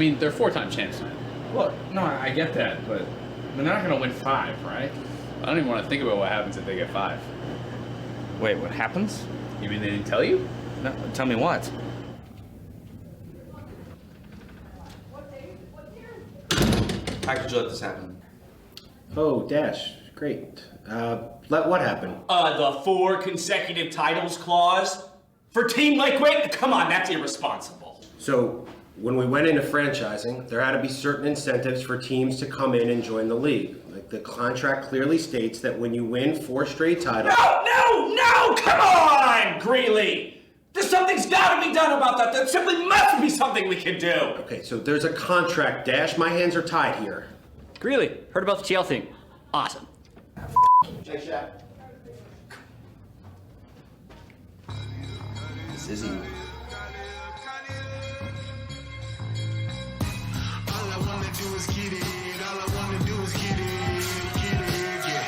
mean, they're 4-time champs, man. Look, no, I get that, but they're not going to win 5, right? I don't even want to think about what happens if they get 5. Wait, what happens? You mean they didn't tell you? No, tell me what? How could you let this happen? Oh, Dash, great. What happened? The 4 consecutive titles clause for Team Liquid? Come on, that's irresponsible. So, when we went into franchising, there had to be certain incentives for teams to come in and join the league. Like, the contract clearly states that when you win 4 straight titles... No! Come on, Greeley! Something's gotta be done about that. There simply must be something we can do. Okay, so there's a contract, Dash. My hands are tied here. Greeley, heard about the TL thing. Awesome. Nice shot. This isn't... All I wanna do is get it. All I wanna do is get it, yeah.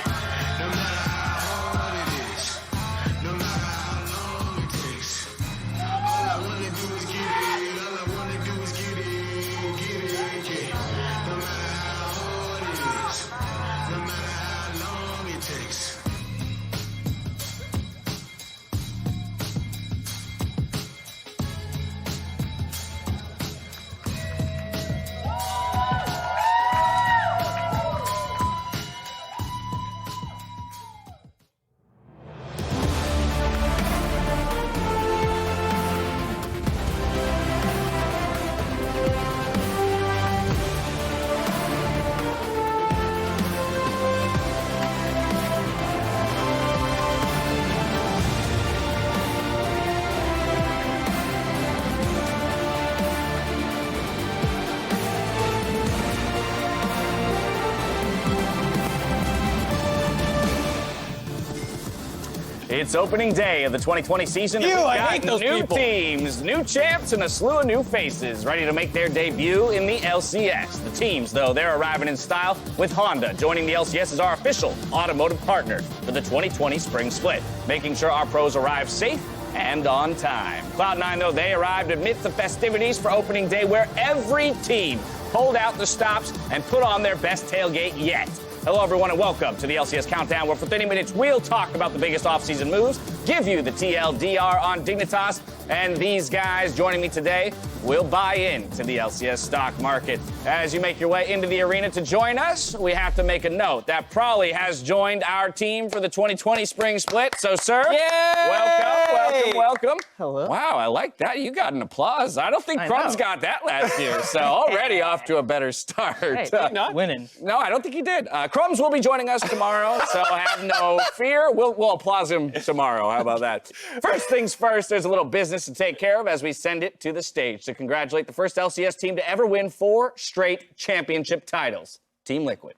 No matter how hard it is, no matter how long it takes. All I wanna do is get it. All I wanna do is get it, yeah. No matter how hard it is, no matter how long it takes. It's opening day of the 2020 season. and we've got new teams, new champs, and a slew of new faces ready to make their debut in the LCS. The teams, though, they're arriving in style with Honda joining the LCS as our official automotive partner for the 2020 spring split, making sure our pros arrive safe and on time. Cloud9, though, they arrived amidst the festivities for opening day where every team pulled out the stops and put on their best tailgate yet. Hello, everyone, and welcome to the LCS Countdown, where for 30 minutes we'll talk about the biggest offseason moves, give you the TLDR on Dignitas, and these guys joining me today will buy into the LCS stock market. As you make your way into the arena to join us, we have to make a note that Prawley has joined our team for the 2020 spring split. So, sir, welcome. Hello. Wow, I like that. You got an applause. I don't think Crumbs got that last year, so already off to a better start. Hey, not winning. No, I don't think he did. Crumbs will be joining us tomorrow, so have no fear. We'll applause him tomorrow. How about that? First things first, there's a little business to take care of as we send it to the stage to congratulate the first LCS team to ever win 4 straight championship titles, Team Liquid.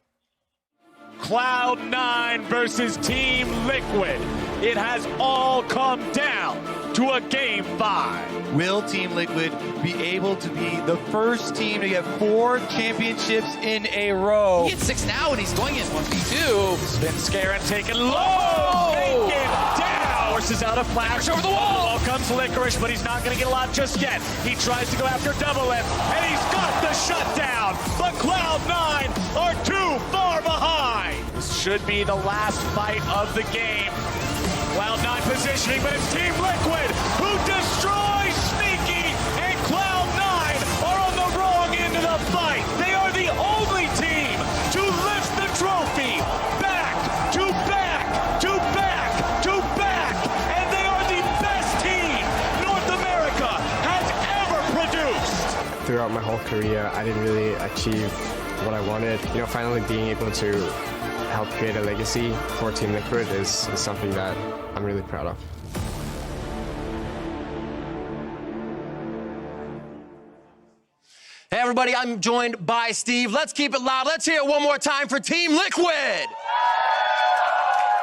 Cloud9 versus Team Liquid. It has all come down to a Game 5. Will Team Liquid be able to be the first team to get 4 championships in a row? He gets 6 now, and he's going in 1v2. Spin scare and taken low. Make it down. Forces out a flash over the wall. Ball comes Licorice, but he's not going to get a lot just yet. He tries to go after Double M, and he's got the shutdown. But Cloud9 are too far behind. This should be the last fight of the game. Cloud9 positioning, but it's Team Liquid who destroys Sneaky, and Cloud9 are on the wrong end of the fight. They are the only team to lift the trophy back to back to back to back, and they are the best team North America has ever produced. Throughout my whole career, I didn't really achieve what I wanted. You know, finally being able to help create a legacy for Team Liquid is something that I'm really proud of. Hey everybody, I'm joined by Steve. Let's keep it loud. Let's hear it one more time for Team Liquid.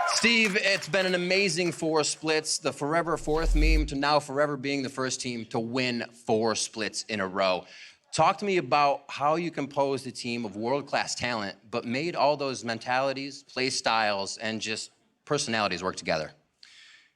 Steve, it's been an amazing 4 splits, the forever 4th meme to now forever being the first team to win 4 splits in a row. Talk to me about how you composed a team of world-class talent, but made all those mentalities, play styles, and just personalities work together.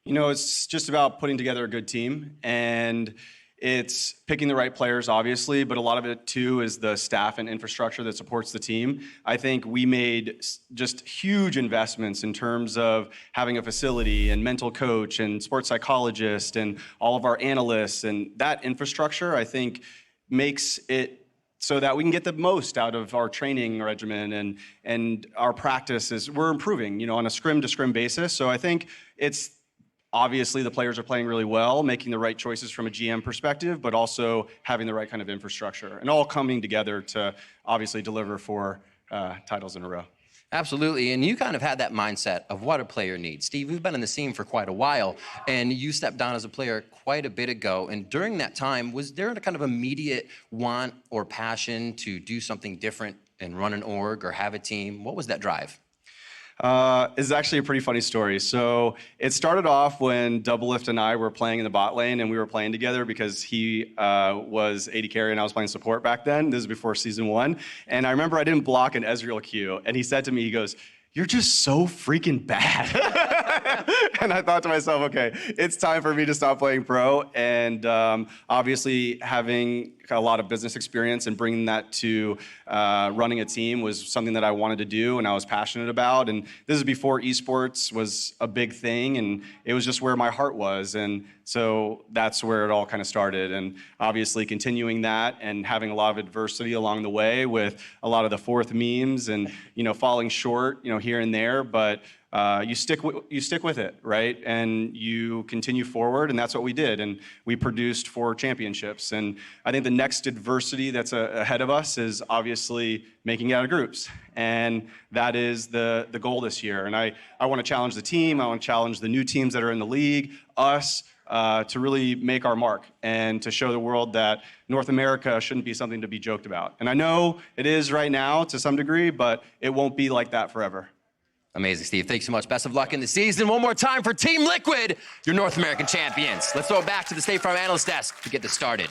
You know, it's just about putting together a good team, and it's picking the right players, obviously, but a lot of it too is the staff and infrastructure that supports the team. I think we made just huge investments in terms of having a facility and mental coach and sports psychologist and all of our analysts, and that infrastructure, I think, makes it so that we can get the most out of our training regimen and our practices. We're improving, on a scrim-to-scrim basis. So I think it's obviously the players are playing really well, making the right choices from a GM perspective, but also having the right kind of infrastructure and all coming together to obviously deliver 4 titles in a row. Absolutely, and you kind of had that mindset of what a player needs. Steve, we've been in the scene for quite a while, and you stepped down as a player quite a bit ago, and during that time, was there a kind of immediate want or passion to do something different and run an org or have a team? What was that drive? It's actually a pretty funny story. So it started off when Doublelift and I were playing in the bot lane, and we were playing together because he was AD carry and I was playing support back then. This is before season 1. And I remember I didn't block an Ezreal Q, and he said to me, he goes, "You're just so freaking bad." And I thought to myself, okay, it's time for me to stop playing pro. And obviously having a lot of business experience and bringing that to running a team was something that I wanted to do and I was passionate about. And this is before esports was a big thing, and it was just where my heart was. And so that's where it all kind of started. And obviously continuing that and having a lot of adversity along the way with a lot of the fourth memes and, falling short, here and there, but you stick with it, right? And you continue forward, and that's what we did. And we produced 4 championships. And I think the next adversity that's ahead of us is obviously making it out of groups. And that is the goal this year. And I want to challenge the team. I want to challenge the new teams that are in the league, us, to really make our mark and to show the world that North America shouldn't be something to be joked about. And I know it is right now to some degree, but it won't be like that forever. Amazing, Steve. Thanks so much. Best of luck in the season. One more time for Team Liquid, your North American champions. Let's throw it back to the State Farm analyst desk to get this started.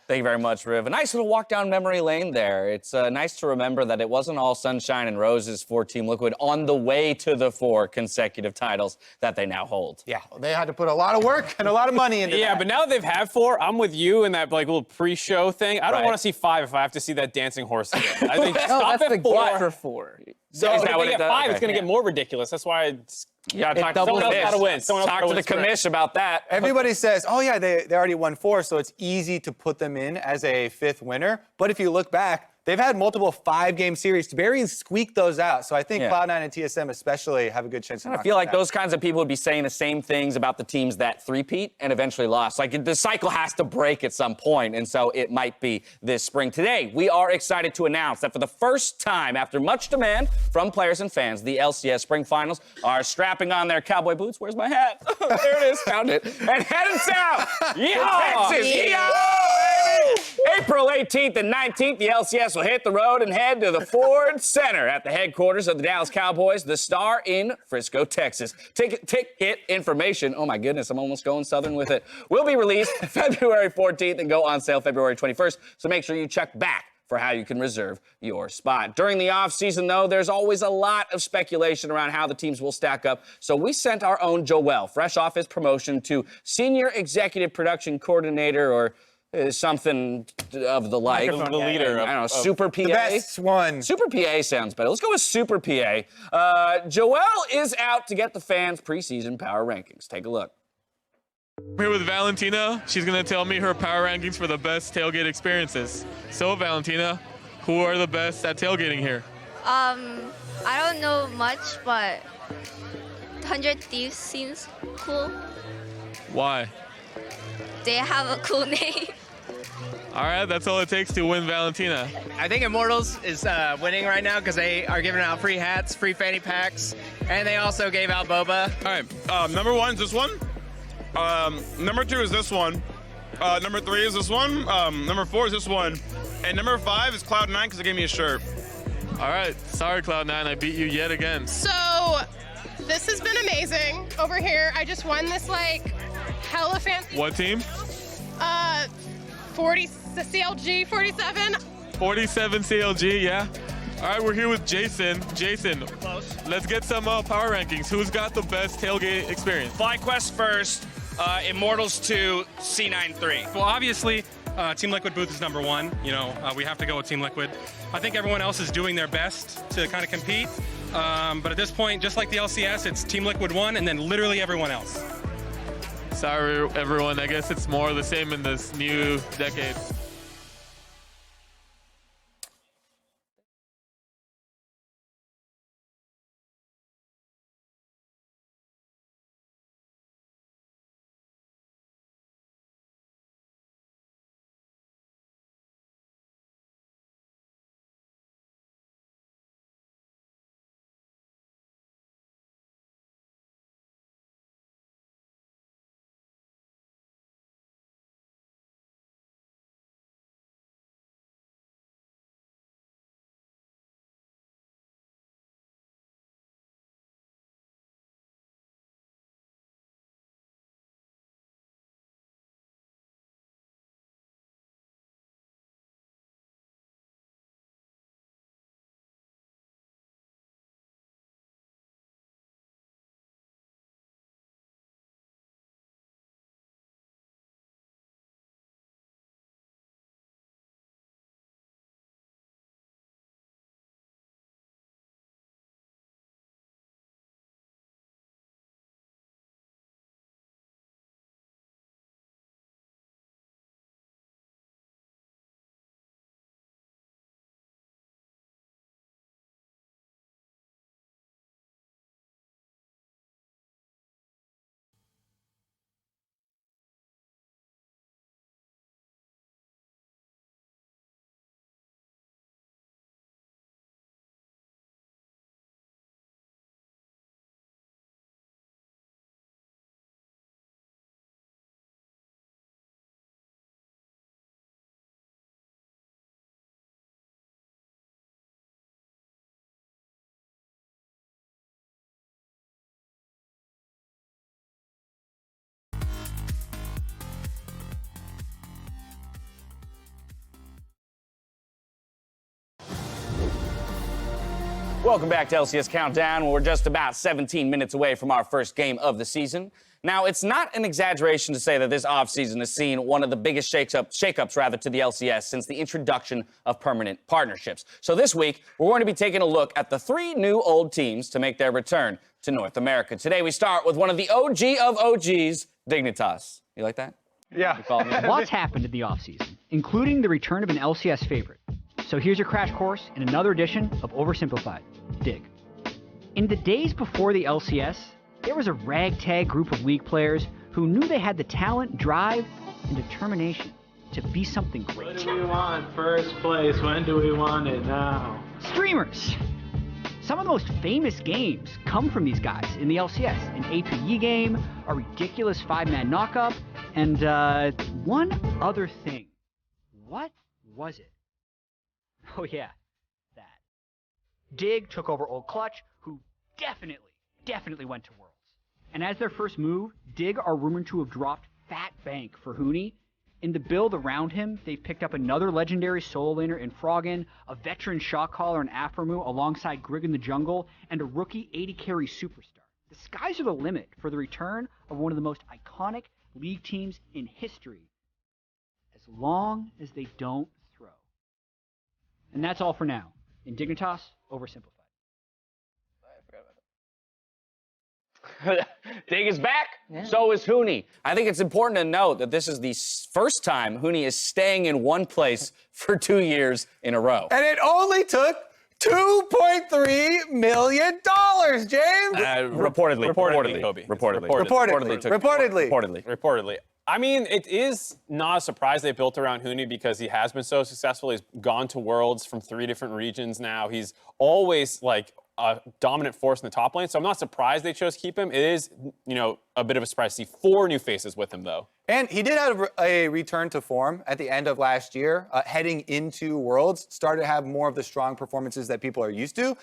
Thank you very much, Riv. A nice little walk down memory lane there. It's nice to remember that it wasn't all sunshine and roses for Team Liquid on the way to the 4 consecutive titles that they now hold. Yeah, they had to put a lot of work and a lot of money into that. Yeah, but now that they've had 4, I'm with you in that little pre-show thing. I don't want to see 5 if I have to see that dancing horse again. I think stop at 4. For 4. So if they get 5, it's going to get more ridiculous. That's why it's... Yeah, talk to someone else got to win. Talk to the commish about that. Everybody says, oh yeah, they already won 4, so it's easy to put them in as a 5th winner. But if you look back, they've had multiple 5-game series to barely squeak those out. So I think Cloud9 and TSM especially have a good chance. I feel like those kinds of people would be saying the same things about the teams that three-peat and eventually lost. Like the cycle has to break at some point, and so it might be this spring. Today, we are excited to announce that for the first time, after much demand from players and fans, the LCS Spring Finals are strapping on their cowboy boots. Where's my hat? There it is. Found it. And heading south. Texas. Yeah, baby. April 18th and 19th, the LCS will hit the road and head to the Ford Center at the headquarters of the Dallas Cowboys, the Star in Frisco, Texas. Ticket information, oh my goodness, I'm almost going Southern with it, will be released February 14th and go on sale February 21st, so make sure you check back for how you can reserve your spot. During the offseason, though, there's always a lot of speculation around how the teams will stack up, so we sent our own Joel, fresh off his promotion to Senior Executive Production Coordinator, or something of the like. The leader. I don't know, Super PA? The best one. Super PA sounds better. Let's go with Super PA. Joel is out to get the fans' preseason power rankings. Take a look. I'm here with Valentina. She's going to tell me her power rankings for the best tailgate experiences. So, Valentina, who are the best at tailgating here? I don't know much, but 100 Thieves seems cool. Why? They have a cool name. All right, that's all it takes to win Valentina. I think Immortals is winning right now because they are giving out free hats, free fanny packs, and they also gave out boba. All right, number 1 is this one. Number 2 is this one. Number 3 is this one. Number 4 is this one. And number 5 is Cloud9 because they gave me a shirt. All right, sorry Cloud9, I beat you yet again. So, this has been amazing over here. I just won this hella fancy. What team? 40 CLG 47. 47 CLG, yeah. All right, we're here with Jason. Jason, let's get some power rankings. Who's got the best tailgate experience? FlyQuest first. Immortals 2, C9 3. Well, obviously, Team Liquid booth is number one. You know, we have to go with Team Liquid. I think everyone else is doing their best to kind of compete. But at this point, just like the LCS, it's Team Liquid 1 and then literally everyone else. Sorry, everyone. I guess it's more the same in this new decade. Welcome back to LCS Countdown. We're just about 17 minutes away from our first game of the season. Now, it's not an exaggeration to say that this offseason has seen one of the biggest shakeups to the LCS since the introduction of permanent partnerships. So this week, we're going to be taking a look at the 3 new old teams to make their return to North America. Today, we start with one of the OG of OGs, Dignitas. You like that? Yeah. Lots happened in the offseason, including the return of an LCS favorite. So here's your crash course in another edition of Oversimplified, Dig. In the days before the LCS, there was a ragtag group of League players who knew they had the talent, drive, and determination to be something great. What do we want? First place. When do we want it now? Streamers! Some of the most famous games come from these guys in the LCS. An APE game, a ridiculous 5-man knockup, and one other thing. What was it? Oh yeah, that. Dig took over Old Clutch, who definitely went to Worlds. And as their first move, Dig are rumored to have dropped Fat Bank for Huni. In the build around him, they've picked up another legendary solo laner in Froggen, a veteran shot caller in Aphromu alongside Grig in the jungle, and a rookie 80 carry superstar. The skies are the limit for the return of one of the most iconic League teams in history, as long as they don't throw. And that's all for now. In Dignitas, Oversimplified. Dig is back, so is Huni. I think it's important to note that this is the first time Huni is staying in one place for 2 years in a row. And it only took $2.3 million, James! Reportedly. I mean, it is not a surprise they built around Huni because he has been so successful. He's gone to Worlds from 3 different regions now. He's always like a dominant force in the top lane, so I'm not surprised they chose to keep him. It is, a bit of a surprise to see 4 new faces with him, though. And he did have a return to form at the end of last year, heading into Worlds, started to have more of the strong performances that people are used to.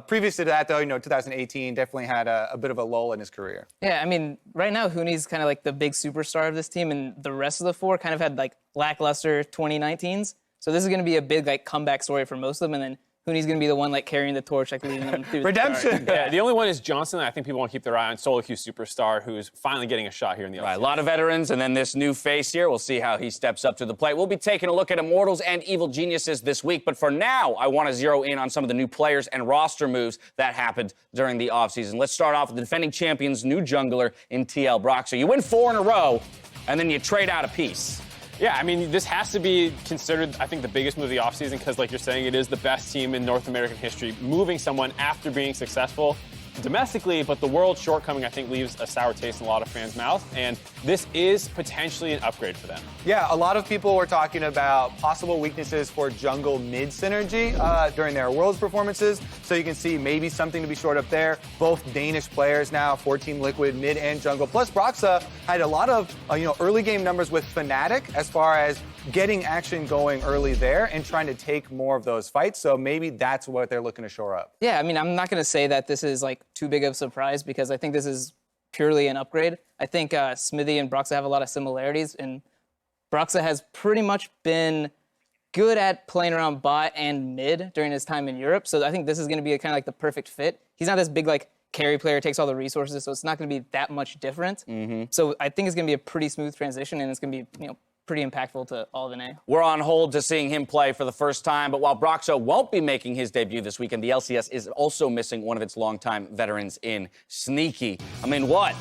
Previous to that, though, 2018 definitely had a bit of a lull in his career. Yeah, I mean, right now, Huni's kind of like the big superstar of this team, and the rest of the 4 kind of had like lackluster 2019s. So this is going to be a big like comeback story for most of them, and then Hooney's going to be the one like carrying the torch, like leading them through Redemption. Yeah, the only one is Johnson. I think people want to keep their eye on solo queue superstar, who's finally getting a shot here in the LCS. Right, a lot of veterans, and then this new face here. We'll see how he steps up to the plate. We'll be taking a look at Immortals and Evil Geniuses this week, but for now, I want to zero in on some of the new players and roster moves that happened during the offseason. Let's start off with the defending champions, new jungler in TL Broxah. You win 4 in a row, and then you trade out a piece. Yeah, I mean, this has to be considered, I think, the biggest move of the offseason because, like you're saying, it is the best team in North American history, moving someone after being successful domestically, but the world shortcoming, I think, leaves a sour taste in a lot of fans' mouths, and this is potentially an upgrade for them. Yeah, a lot of people were talking about possible weaknesses for jungle mid synergy during their Worlds performances, so you can see maybe something to be shored up there. Both Danish players now for Team Liquid, mid and jungle. Plus, Broxah had a lot of early game numbers with Fnatic as far as getting action going early there and trying to take more of those fights, so maybe that's what they're looking to shore up. Yeah, I mean, I'm not going to say that this is like too big of a surprise because I think this is purely an upgrade. I think Smithy and Broxah have a lot of similarities, and Broxah has pretty much been good at playing around bot and mid during his time in Europe, so I think this is going to be kind of like the perfect fit. He's not this big like carry player, takes all the resources, so it's not going to be that much different. So I think it's going to be a pretty smooth transition, and it's going to be, pretty impactful to all of NA. We're on hold to seeing him play for the first time, but while Broxah won't be making his debut this weekend, the LCS is also missing one of its longtime veterans in Sneaky. I mean, what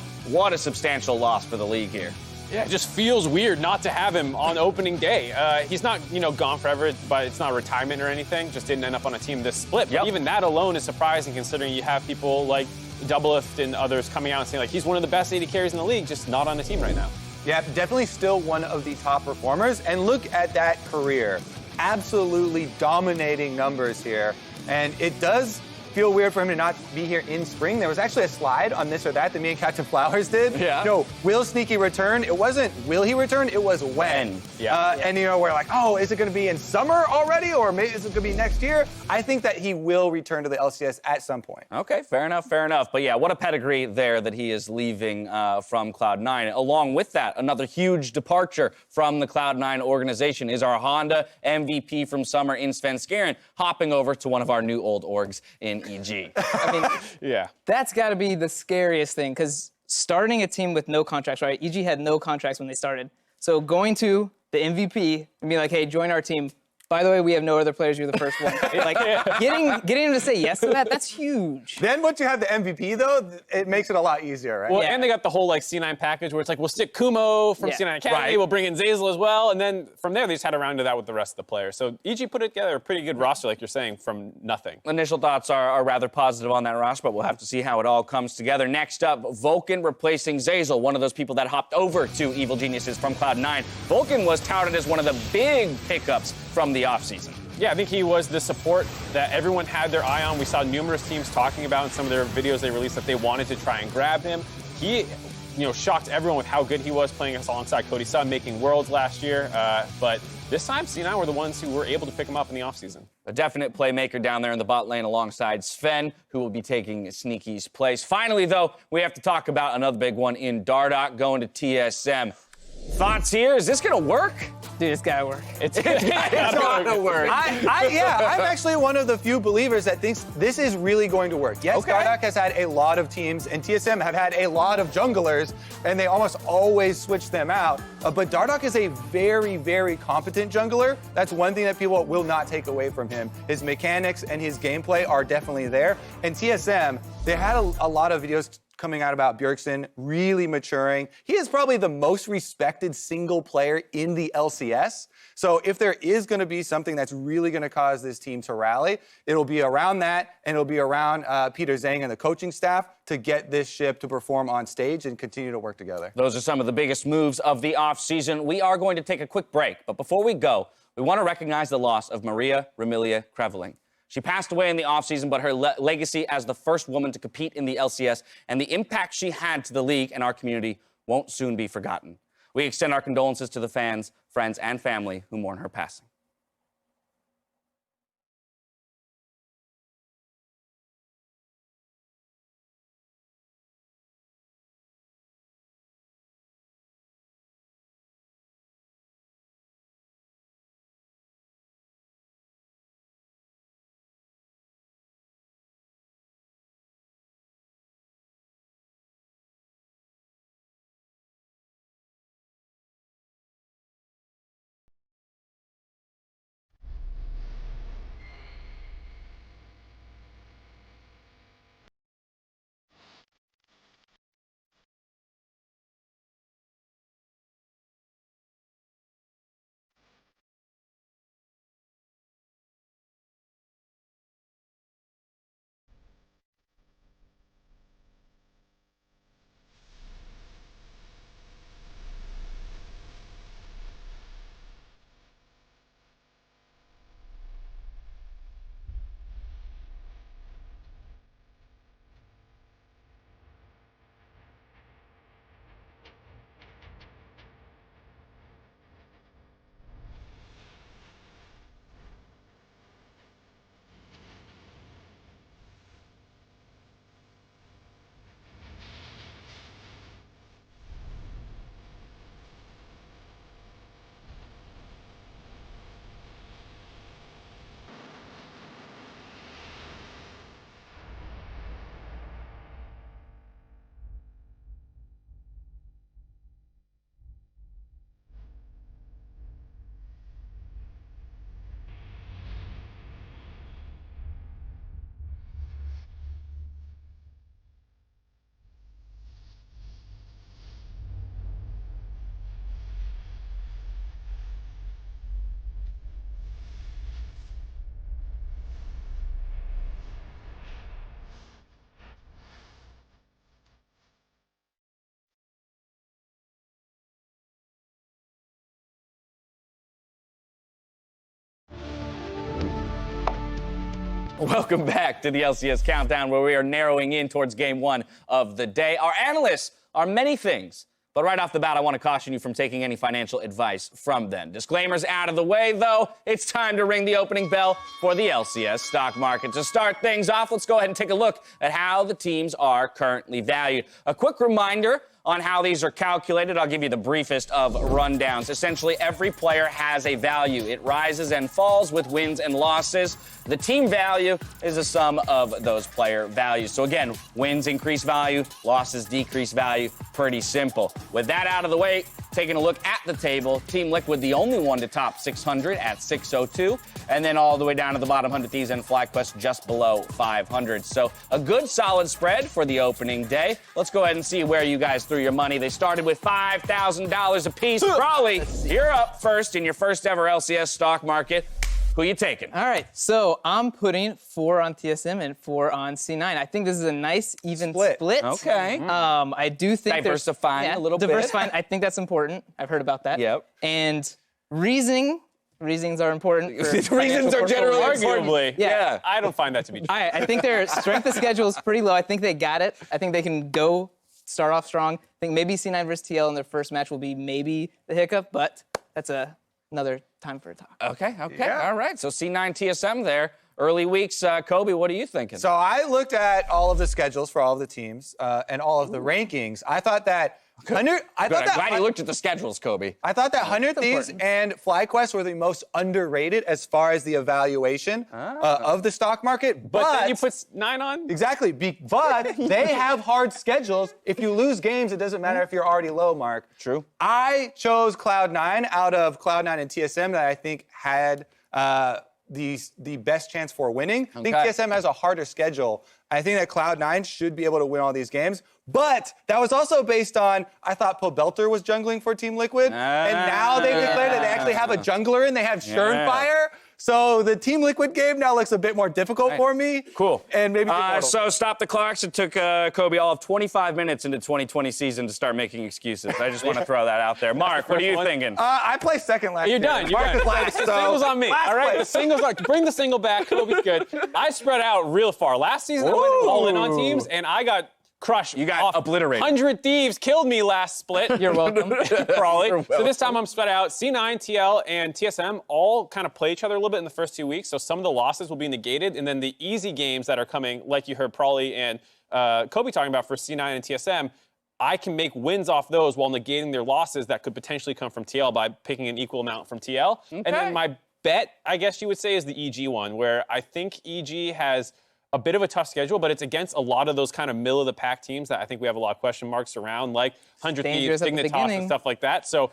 a substantial loss for the league here. Yeah, it just feels weird not to have him on opening day. He's not, gone forever, but it's not retirement or anything. Just didn't end up on a team this split. But even that alone is surprising considering you have people like Doublelift and others coming out and saying, like, he's one of the best AD carries in the league, just not on the team right now. Yeah, definitely still one of the top performers. And look at that career. Absolutely dominating numbers here. And it does feel weird for him to not be here in spring. There was actually a slide on this or that me and Captain Flowers did. Yeah. Will Sneaky return? It wasn't will he return, it was when. And we're like, oh, is it going to be in summer already? Or maybe is it going to be next year? I think that he will return to the LCS at some point. Okay, fair enough. But yeah, what a pedigree there that he is leaving from Cloud9. Along with that, another huge departure from the Cloud9 organization is our Honda MVP from summer in Sven Skaren, hopping over to one of our new old orgs in EG. I mean, yeah, that's got to be the scariest thing because starting a team with no contracts, right? EG had no contracts when they started. So going to the MVP and be like, hey, join our team. By the way, we have no other players. You're the first one. Like, getting him to say yes to that, that's huge. Then once you have the MVP, though, it makes it a lot easier, right? Well, and they got the whole, C9 package where it's like, we'll stick Kumo from C9 Academy, we'll bring in Zeyzal as well, and then from there, they just had to round it out with the rest of the players. So EG put together a pretty good roster, like you're saying, from nothing. Initial thoughts are rather positive on that roster, but we'll have to see how it all comes together. Next up, Vulcan replacing Zeyzal, one of those people that hopped over to Evil Geniuses from Cloud9. Vulcan was touted as one of the big pickups from the offseason. Yeah, I think he was the support that everyone had their eye on. We saw numerous teams talking about in some of their videos they released that they wanted to try and grab him. He, shocked everyone with how good he was playing us alongside Cody Sun, making Worlds last year. But this time, C9 were the ones who were able to pick him up in the offseason. A definite playmaker down there in the bot lane alongside Sven, who will be taking Sneaky's place. Finally, though, we have to talk about another big one in Dardoch going to TSM. Thoughts here? Is this going to work? Dude, it's got to work. It's gotta work. I'm actually one of the few believers that thinks this is really going to work. Yes, Dardoch has had a lot of teams, and TSM have had a lot of junglers, and they almost always switch them out. But Dardoch is a very, very competent jungler. That's one thing that people will not take away from him. His mechanics and his gameplay are definitely there. And TSM, they had a lot of videos coming out about Bjergsen really maturing. He is probably the most respected single player in the LCS. So if there is going to be something that's really going to cause this team to rally, it'll be around that, and it'll be around Peter Zhang and the coaching staff to get this ship to perform on stage and continue to work together. Those are some of the biggest moves of the offseason. We are going to take a quick break, but before we go, we want to recognize the loss of Maria Remilia Kreveling. She passed away in the offseason, but her legacy as the first woman to compete in the LCS and the impact she had to the league and our community won't soon be forgotten. We extend our condolences to the fans, friends, and family who mourn her passing. Welcome back to the LCS Countdown, where we are narrowing in towards game one of the day. Our analysts are many things, but right off the bat, I want to caution you from taking any financial advice from them. Disclaimers out of the way, though. It's time to ring the opening bell for the LCS stock market. To start things off, let's go ahead and take a look at how the teams are currently valued. A quick reminder on how these are calculated. I'll give you the briefest of rundowns. Essentially, every player has a value. It rises and falls with wins and losses. The team value is a sum of those player values. So again, wins increase value, losses decrease value. Pretty simple. With that out of the way, taking a look at the table, Team Liquid, the only one to top 600 at 602, and then all the way down to the bottom, 100 Thieves and FlyQuest just below 500. So a good solid spread for the opening day. Let's go ahead and see where you guys threw your money. They started with $5,000 apiece. Brawley, you're up first in your first ever LCS stock market. Who you taking? All right, so I'm putting 4 on TSM and 4 on C9. I think this is a nice even split. Okay. I do think diversifying a little bit. Diversifying, I think that's important. I've heard about that. Yep. And reasons are important. Reasons are generally Arguably. Yeah. I don't find that to be true. I think their strength of schedule is pretty low. I think they got it. I think they can start off strong. I think maybe C9 versus TL in their first match will be maybe the hiccup, but that's another time for a talk. Okay. All right. So C9 TSM there. Early weeks. Kobe, what are you thinking? So I looked at all of the schedules for all of the teams and all of the rankings. I thought that I'm glad you looked at the schedules, Kobe. I thought that 100 Thieves and FlyQuest were the most underrated as far as the evaluation of the stock market. But then you put 9 on? Exactly. But they have hard schedules. If you lose games, it doesn't matter if you're already low, Mark. True. I chose Cloud9 out of Cloud9 and TSM that I think had the best chance for winning. I think TSM has a harder schedule. I think that Cloud9 should be able to win all these games. But that was also based on, I thought Pobelter was jungling for Team Liquid. And now they've declared that they actually have a jungler and they have Schernfire. So the Team Liquid game now looks a bit more difficult for me. Cool. And maybe so stop the clocks. It took Kobe all of 25 minutes into 2020 season to start making excuses. I just want to throw that out there. Mark, what are you thinking? I placed second last You're year. done. You're Mark done. is last, The so single's on me. last All right, place. the single's on. Bring the single back. Kobe's good. I spread out real far. Last season, I went all in on teams, and I got crushed. You got obliterated. 100 Thieves killed me last split. You're welcome. Probably. So this time I'm spread out. C9, TL, and TSM all kind of play each other a little bit in the first 2 weeks, so some of the losses will be negated, and then the easy games that are coming, like you heard Prawley and Kobe talking about for C9 and TSM, I can make wins off those while negating their losses that could potentially come from TL by picking an equal amount from TL. Okay. And then my bet, I guess you would say, is the EG one, where I think EG has a bit of a tough schedule, but it's against a lot of those kind of middle-of-the-pack teams that I think we have a lot of question marks around, like 100 Thieves, Dignitas, and stuff like that. So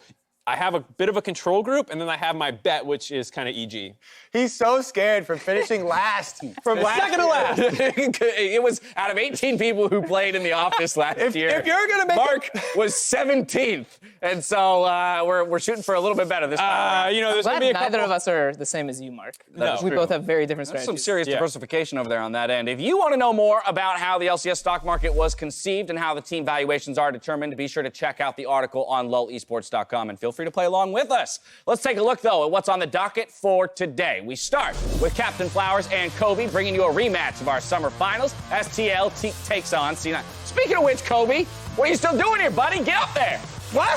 I have a bit of a control group, and then I have my bet, which is kind of EG. He's so scared from finishing last. From last second to last. It was out of 18 people who played in the office last year. If you're gonna make Mark was 17th, and so we're shooting for a little bit better this time. I'm glad neither of us are the same as you, Mark. We both have very different strategies. Some serious diversification over there on that end. If you want to know more about how the LCS stock market was conceived and how the team valuations are determined, be sure to check out the article on lolesports.com and feel free to play along with us. Let's take a look, though, at what's on the docket for today. We start with Captain Flowers and Kobe bringing you a rematch of our summer finals. STL takes on C9. Speaking of which, Kobe, what are you still doing here, buddy? Get up there. What?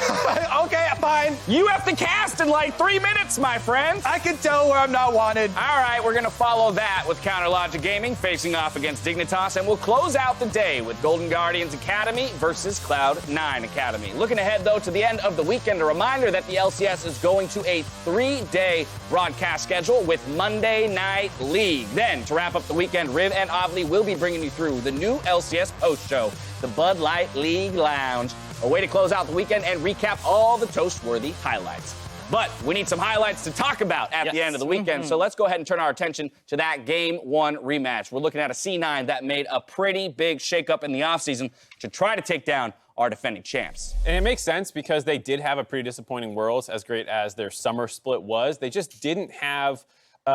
Okay, fine. You have to cast in like 3 minutes, my friend. I can tell where I'm not wanted. All right, we're going to follow that with Counter Logic Gaming facing off against Dignitas, and we'll close out the day with Golden Guardians Academy versus Cloud9 Academy. Looking ahead, though, to the end of the weekend, a reminder that the LCS is going to a 3-day broadcast schedule with Monday Night League. Then, to wrap up the weekend, Riv and Ovly will be bringing you through the new LCS post-show, the Bud Light League Lounge. A way to close out the weekend and recap all the toast-worthy highlights. But we need some highlights to talk about at the end of the weekend, so let's go ahead and turn our attention to that Game 1 rematch. We're looking at a C9 that made a pretty big shakeup in the offseason to try to take down our defending champs. And it makes sense because they did have a pretty disappointing Worlds, as great as their summer split was. They just didn't have, with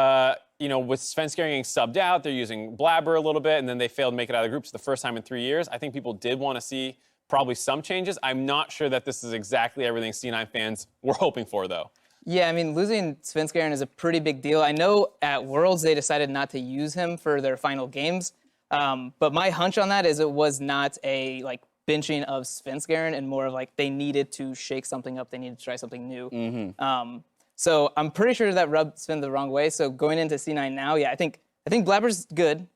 Svenskeren getting subbed out, they're using Blabber a little bit, and then they failed to make it out of the groups the first time in 3 years. I think people did want to see probably some changes. I'm not sure that this is exactly everything C9 fans were hoping for, though. Yeah, I mean, losing Svenskeren is a pretty big deal. I know at Worlds they decided not to use him for their final games, but my hunch on that is it was not a benching of Svenskeren and more of they needed to shake something up, they needed to try something new. So I'm pretty sure that rubbed Sven the wrong way. So going into C9 now, yeah, I think Blabber's good,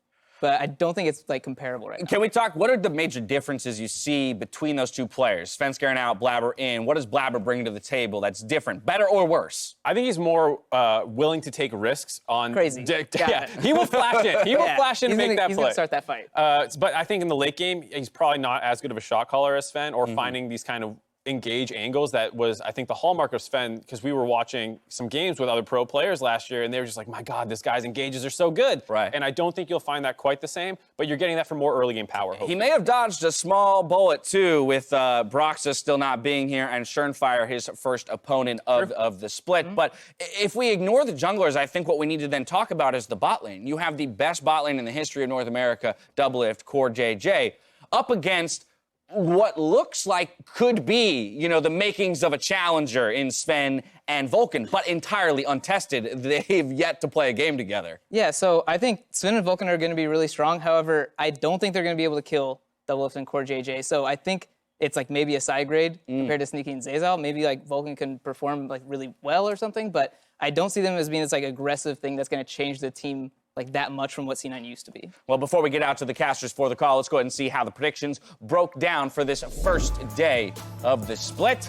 but I don't think it's comparable right now. Can we talk, what are the major differences you see between those two players? Svenskeren out, Blabber in. What does Blabber bring to the table that's different, better or worse? I think he's more willing to take risks on... Crazy. Yeah, he will flash it. He will flash it and make that play. He's going to start that fight. But I think in the late game, he's probably not as good of a shot caller as Sven or finding these kind of engage angles. That was, I think, the hallmark of Sven, because we were watching some games with other pro players last year, and they were just like, my God, this guy's engages are so good. Right. And I don't think you'll find that quite the same, but you're getting that from more early game power, hopefully. He may have dodged a small bullet, too, with Broxa still not being here and Schernfire, his first opponent of the split. But if we ignore the junglers, I think what we need to then talk about is the bot lane. You have the best bot lane in the history of North America, Doublelift, Core JJ, up against what looks like could be, the makings of a challenger in Sven and Vulcan, but entirely untested. They've yet to play a game together. Yeah, so I think Sven and Vulcan are going to be really strong. However, I don't think they're going to be able to kill Doublelift and Core JJ. So I think it's maybe a side grade compared to Sneaky and Zazal. Maybe Vulcan can perform really well or something, but I don't see them as being this aggressive thing that's going to change the team that much from what C9 used to be. Well, before we get out to the casters for the call, let's go ahead and see how the predictions broke down for this first day of the split.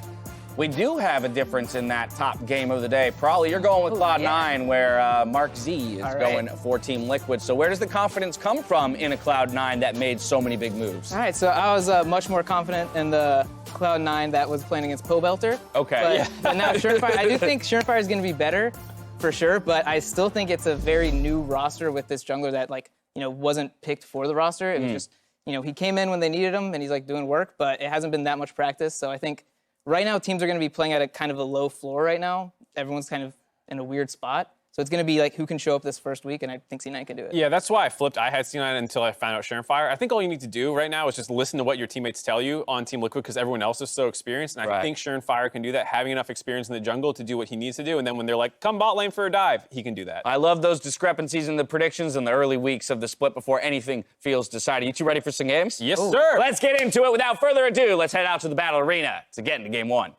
We do have a difference in that top game of the day. Probably you're going with Cloud9, where Mark Z is going for Team Liquid. So where does the confidence come from in a Cloud9 that made so many big moves? All right, so I was much more confident in the Cloud9 that was playing against Pobelter. Okay. But now Schernfire, I do think Schernfire is going to be better, for sure, but I still think it's a very new roster with this jungler that wasn't picked for the roster. It was just, he came in when they needed him and he's doing work, but it hasn't been that much practice. So I think right now teams are going to be playing at a kind of a low floor right now. Everyone's kind of in a weird spot. So it's going to be who can show up this first week, and I think C9 can do it. Yeah, that's why I flipped. I had C9 until I found out Schernfire. I think all you need to do right now is just listen to what your teammates tell you on Team Liquid, because everyone else is so experienced, and I think Schernfire can do that, having enough experience in the jungle to do what he needs to do, and then when they're like, come bot lane for a dive, he can do that. I love those discrepancies in the predictions in the early weeks of the split before anything feels decided. You two ready for some games? Yes, sir. Let's get into it. Without further ado, let's head out to the battle arena to get into game one.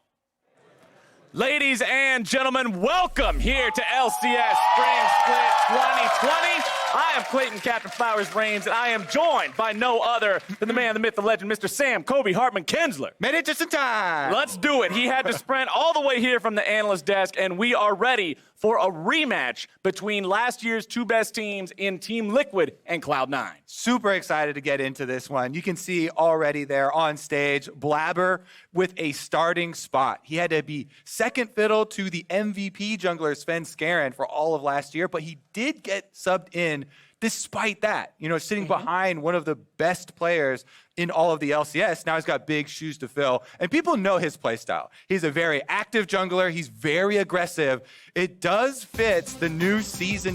Ladies and gentlemen, welcome here to LCS Spring Split 2020. I am Clayton Captain Flowers Reigns, and I am joined by no other than the man, the myth, the legend, Mr. Sam Kobe Hartman Kinsler. Made it just in time. Let's do it. He had to sprint all the way here from the analyst desk, and we are ready for a rematch between last year's two best teams in Team Liquid and Cloud9. Super excited to get into this one. You can see already there on stage, Blabber with a starting spot. He had to be second fiddle to the MVP jungler Svenskeren for all of last year, but he did get subbed in despite that, sitting behind one of the best players in all of the LCS. Now he's got big shoes to fill, and people know his play style. He's a very active jungler. He's very aggressive. It does fit the new season